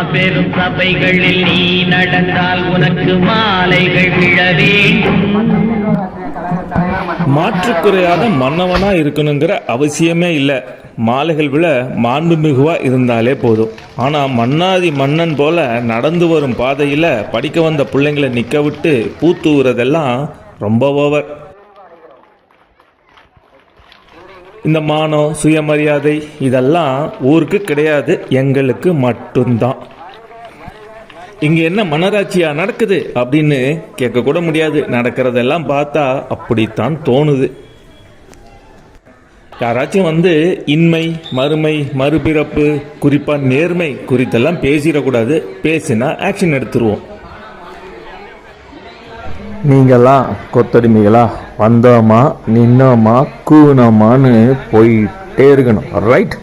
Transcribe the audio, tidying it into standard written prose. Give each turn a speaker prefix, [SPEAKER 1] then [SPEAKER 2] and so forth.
[SPEAKER 1] மாபெரும் சபைகளில் நீ நடந்தால் உனக்கு மாலைகள் விழ வேண்டும்.
[SPEAKER 2] மாற்றுக்குறையாத மன்னவனா இருக்கணுங்கிற அவசியமே இல்லை. மாலைகள் விழ மாண்புமிகுவா இருந்தாலே போதும். ஆனால் மன்னாதி மன்னன் போல நடந்து வரும் பாதையில் படிக்க வந்த பிள்ளைங்களை நிற்க விட்டு பூத்தூறதெல்லாம் ரொம்ப ஓவர். இந்த மானம் சுயமரியாதை இதெல்லாம் ஊருக்கு கிடையாது, எங்களுக்கு மட்டும்தான். இங்கே என்ன மனராட்சியா நடக்குது அப்படின்னு கேட்கக்கூட முடியாது. நடக்கிறதெல்லாம் பார்த்தா அப்படித்தான் தோணுது. யாராச்சும் இன்மை மறுமை மறுபிறப்பு குறிப்பாக நேர்மை குறித்தெல்லாம் பேசிடக்கூடாது. பேசினா ஆக்ஷன் எடுத்துருவோம். நீங்களாம் கொத்தடிமைகளா வந்தோமா நின்னோமா கூனோமான்னு போயிட்டே இருக்கணும். ரைட்.